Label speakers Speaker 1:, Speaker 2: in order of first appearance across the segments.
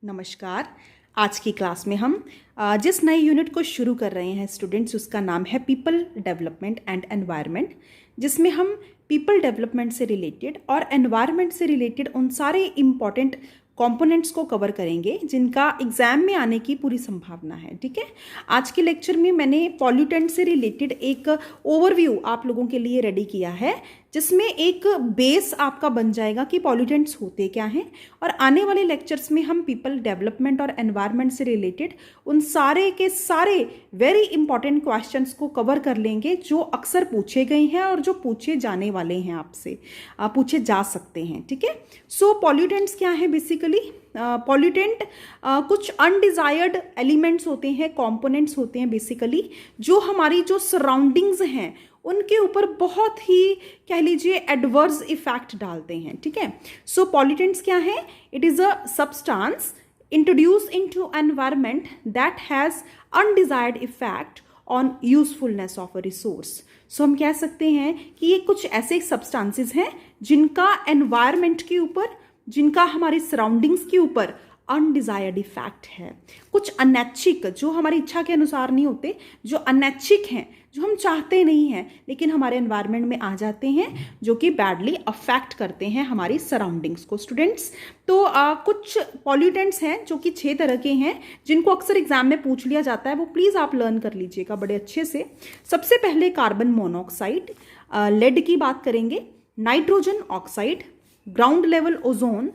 Speaker 1: नमस्कार। आज की क्लास में हम जिस नए यूनिट को शुरू कर रहे हैं स्टूडेंट्स, उसका नाम है पीपल डेवलपमेंट एंड एनवायरनमेंट, जिसमें हम पीपल डेवलपमेंट से रिलेटेड और एनवायरनमेंट से रिलेटेड उन सारे इम्पॉर्टेंट कंपोनेंट्स को कवर करेंगे जिनका एग्जाम में आने की पूरी संभावना है। ठीक है, आज के लेक्चर में मैंने पॉल्यूटेंट से रिलेटेड एक ओवरव्यू आप लोगों के लिए रेडी किया है, जिसमें एक बेस आपका बन जाएगा कि पॉल्यूटेंट्स होते क्या हैं, और आने वाले लेक्चर्स में हम पीपल डेवलपमेंट और एनवायरनमेंट से रिलेटेड उन सारे के सारे वेरी इंपॉर्टेंट क्वेश्चंस को कवर कर लेंगे जो अक्सर पूछे गए हैं और जो पूछे जाने वाले हैं, आपसे पूछे जा सकते हैं। ठीक है, सो पॉल्यूटेंट्स क्या है बेसिकली? पॉल्यूटेंट कुछ अनडिजायर्ड एलिमेंट्स होते हैं, कंपोनेंट्स होते हैं बेसिकली, जो हमारी जो सराउंडिंग्स हैं उनके ऊपर बहुत ही कह लीजिए एडवर्स इफेक्ट डालते हैं। ठीक है, सो पॉल्यूटेंट्स क्या है? It is a substance introduce into environment that has undesired effect on usefulness of a resource. So हम कह सकते हैं कि ये कुछ ऐसे सब्सटेंसेस हैं जिनका एनवायरनमेंट के ऊपर, जिनका हमारी सराउंडिंग्स के ऊपर अनडिजायर्ड इफेक्ट है। कुछ अनैच्छिक, जो हमारी इच्छा के अनुसार नहीं होते, जो अनैच्छिक हैं, जो हम चाहते नहीं हैं लेकिन हमारे एनवायरनमेंट में आ जाते हैं, जो कि बैडली अफेक्ट करते हैं हमारी सराउंडिंग्स को। स्टूडेंट्स, तो कुछ पॉल्यूटेंट्स हैं जो कि 6 तरह के हैं, जिनको अक्सर एग्जाम में पूछ लिया जाता है, वो प्लीज़ आप लर्न कर लीजिएगा बड़े अच्छे से। सबसे पहले कार्बन मोनोऑक्साइड, लेड की बात करेंगे, nitrogen oxide, ground level ozone,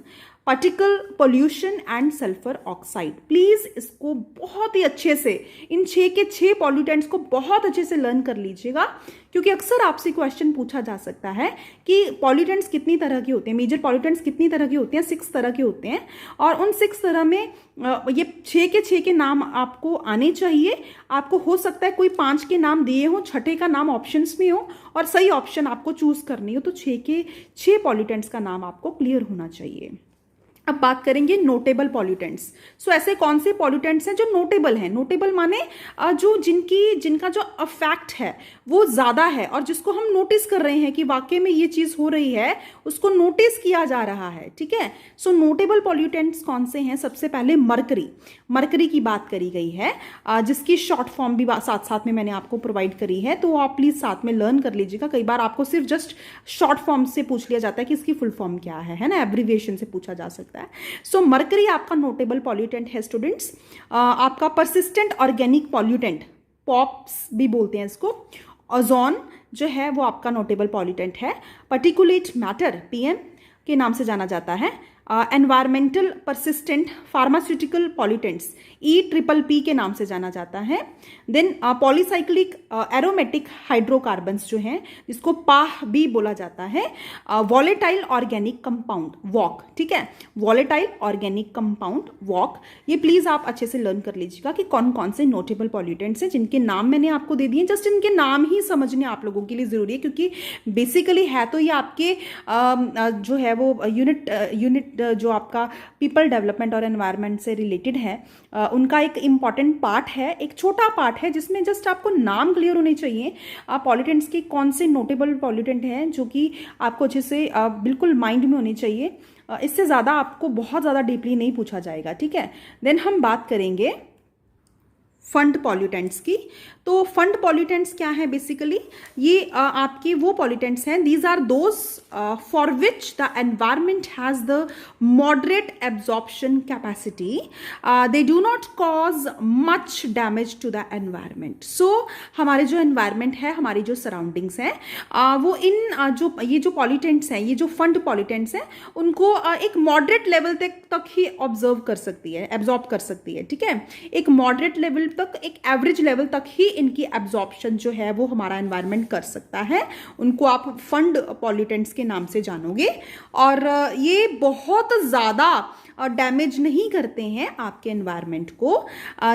Speaker 1: particle pollution and sulphur oxide. Please इसको बहुत ही अच्छे से, इन 6 के 6 पॉल्यूटेंट्स को बहुत अच्छे से लर्न कर लीजिएगा, क्योंकि अक्सर आपसे क्वेश्चन पूछा जा सकता है कि पॉल्यूटेंट्स कितनी तरह के होते हैं, मेजर पॉल्यूटेंट्स कितनी तरह के होते हैं? 6 तरह के होते हैं, और उन 6 तरह में ये 6 के 6 के नाम आपको आने चाहिए। आपको हो सकता है कोई 5 के नाम दिए हो, छठे का नाम ऑप्शंस में हो और सही ऑप्शन आपको चूज करनी हो, तो 6 के 6 पॉल्यूटेंट्स का नाम आपको क्लियर होना चाहिए। अब बात करेंगे नोटेबल पॉल्यूटेंट्स। सो ऐसे कौन से पॉल्यूटेंट्स हैं जो नोटेबल हैं? नोटेबल माने जो जिनका जो अफेक्ट है वो ज्यादा है, और जिसको हम नोटिस कर रहे हैं कि वाकई में ये चीज हो रही है, उसको नोटिस किया जा रहा है। ठीक है, सो नोटेबल पॉल्यूटेंट्स कौन से हैं? सबसे पहले मरकरी की बात करी गई है, जिसकी शॉर्ट फॉर्म भी साथ साथ में मैंने आपको प्रोवाइड करी है, तो आप प्लीज साथ में लर्न कर लीजिएगा। कई बार आपको सिर्फ जस्ट शॉर्ट फॉर्म से पूछ लिया जाता है कि इसकी फुल फॉर्म क्या है ना, एब्रीविएशन से पूछा जा सकता है। सो मरकरी आपका नोटेबल पॉल्यूटेंट है स्टूडेंट्स। आपका परसिस्टेंट ऑर्गेनिक पॉल्यूटेंट, पॉप्स भी बोलते हैं इसको, ओजोन जो है वो आपका नोटेबल पॉल्यूटेंट है। पर्टिकुलेट मैटर, पीएम के नाम से जाना जाता है। Environmental persistent pharmaceutical pollutants, EPPP के नाम से जाना जाता है। देन पॉलीसाइक्लिक एरोमेटिक हाइड्रोकार्बन्स जो हैं, जिसको पाह भी बोला जाता है। Volatile organic compound, walk. ठीक है, वॉलेटाइल ऑर्गेनिक कंपाउंड, वॉक। ये प्लीज आप अच्छे से लर्न कर लीजिएगा कि कौन कौन से नोटेबल पॉल्यूटेंट्स हैं, जिनके नाम मैंने आपको दे दिए। जस्ट इनके नाम ही समझने आप लोगों के लिए जरूरी है, क्योंकि बेसिकली है तो ये आपके जो है वो यूनिट जो आपका पीपल डेवलपमेंट और एनवायरनमेंट से रिलेटेड है, उनका एक इंपॉर्टेंट पार्ट है, एक छोटा पार्ट है, जिसमें जस्ट आपको नाम क्लियर होने चाहिए पॉल्यूटेंट्स के, कौन से नोटेबल पॉल्यूटेंट हैं, जो कि आपको अच्छे से बिल्कुल माइंड में होने चाहिए। इससे ज़्यादा आपको बहुत ज़्यादा डीपली नहीं पूछा जाएगा। ठीक है, देन हम बात करेंगे फंड पॉल्यूटेंट्स की। तो फंड पॉल्यूटेंट्स क्या है बेसिकली? ये आपके वो पॉल्यूटेंट्स हैं, these are those for which the environment has the moderate absorption capacity, they do not cause much damage to the environment. So हमारे जो एनवायरमेंट है, हमारी जो सराउंडिंग्स हैं, वो इन ये जो पॉल्यूटेंट्स हैं, ये जो फंड पॉल्यूटेंट्स हैं, उनको एक मॉडरेट लेवल तक ही ऑब्जर्व कर सकती है, एब्जॉर्ब कर सकती है। ठीक है, एक मॉडरेट लेवल तक, एक एवरेज लेवल तक ही इनकी एब्जॉर्प्शन जो है वो हमारा एनवायरनमेंट कर सकता है। उनको आप फंड पॉल्यूटेंट्स के नाम से जानोगे, और ये बहुत ज़्यादा डैमेज नहीं करते हैं आपके एनवायरनमेंट को।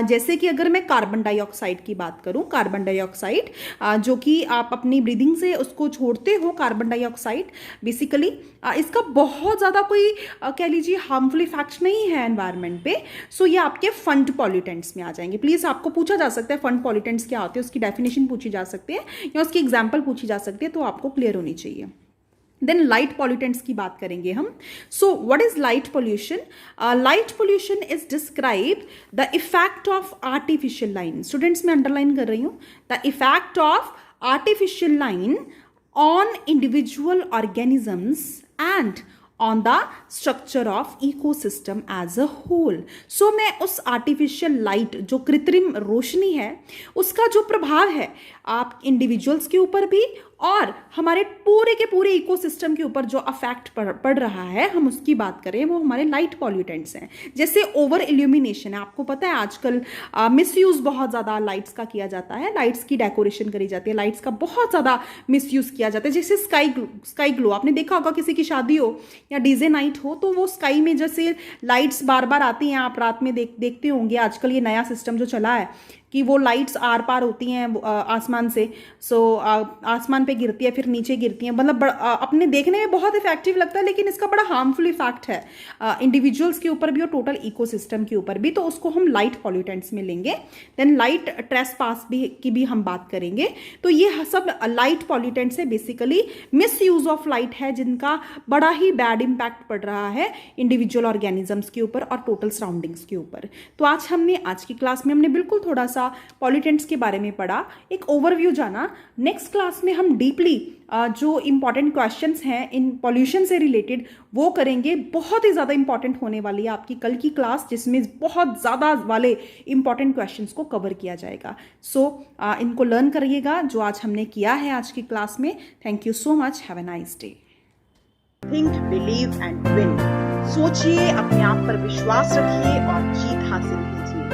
Speaker 1: जैसे कि अगर मैं कार्बन डाइऑक्साइड की बात करूं, कार्बन डाइऑक्साइड जो कि आप अपनी ब्रीदिंग से उसको छोड़ते हो, कार्बन डाइऑक्साइड बेसिकली इसका बहुत ज़्यादा कोई कह लीजिए हार्मफुल इफेक्ट नहीं है एनवायरनमेंट पे। सो ये आपके फंड पॉल्यूटेंट्स में आ जाएंगे। प्लीज़ आपको पूछा जा सकता है फंड पॉल्यूटेंट्स क्या होते हैं, उसकी डेफिनेशन पूछी जा सकती है या उसकी एग्जाम्पल पूछी जा सकती है, तो आपको क्लियर होनी चाहिए। देन लाइट पॉल्यूटेंट्स की बात करेंगे हम. So what is light pollution? Light pollution is describe the effect of artificial line. Students मैं अंडरलाइन कर रही हूं, the effect of artificial line on individual organisms and on the structure of ecosystem as a whole. So मैं उस artificial light जो कृत्रिम रोशनी है उसका जो प्रभाव है आप इंडिविजुअल्स के ऊपर भी और हमारे पूरे के पूरे इकोसिस्टम के ऊपर जो अफेक्ट पड़ रहा है हम उसकी बात करें वो हमारे लाइट पॉल्यूटेंट्स हैं. जैसे ओवर इल्यूमिनेशन है, आपको पता है आजकल मिसयूज बहुत ज़्यादा लाइट्स का किया जाता है, लाइट्स की डेकोरेशन करी जाती है, लाइट्स का बहुत ज़्यादा मिसयूज किया जाता है. जैसे स्काई ग्लो आपने देखा होगा, किसी की शादी हो या डीजे नाइट हो तो वो स्काई में जैसे लाइट्स बार बार आती हैं, आप रात में देखते होंगे. आजकल ये नया सिस्टम जो चला है कि वो लाइट्स आर पार होती हैं आसमान से. सो आसमान पे गिरती है फिर नीचे गिरती हैं, मतलब अपने देखने में बहुत इफेक्टिव लगता है लेकिन इसका बड़ा हार्मफुल इफेक्ट है इंडिविजुअल्स के ऊपर भी और टोटल इकोसिस्टम के ऊपर भी. तो उसको हम लाइट पॉल्यूटेंट्स में लेंगे. देन लाइट ट्रेसपास की भी हम बात करेंगे. तो ये सब लाइट पॉल्यूटेंट्स है, basically miss use of light है जिनका बड़ा ही बैड इम्पैक्ट पड़ रहा है इंडिविजुअल ऑर्गेनिजम्स के ऊपर और टोटल सराउंडिंग्स के ऊपर. तो आज की क्लास में हमने बिल्कुल थोड़ा सा पॉल्यूटेंट्स के बारे में पढ़ा, एक ओवरव्यू जाना. नेक्स्ट क्लास में हम डीपली जो इंपॉर्टेंट क्वेश्चंस हैं इन पॉल्यूशन से रिलेटेड वो करेंगे. बहुत ही ज़्यादा इंपॉर्टेंट होने वाली है आपकी कल की क्लास, जिसमें बहुत ज़्यादा वाले इंपॉर्टेंट क्वेश्चंस को कवर किया जाएगा. सो इनको लर्न करिएगा जो आज हमने किया है आज की क्लास में. Thank you so much. Have a nice day.
Speaker 2: Think, believe and win. सोचिए, अपने आप पर विश्वास रखिए और जीत हासिल कीजिए.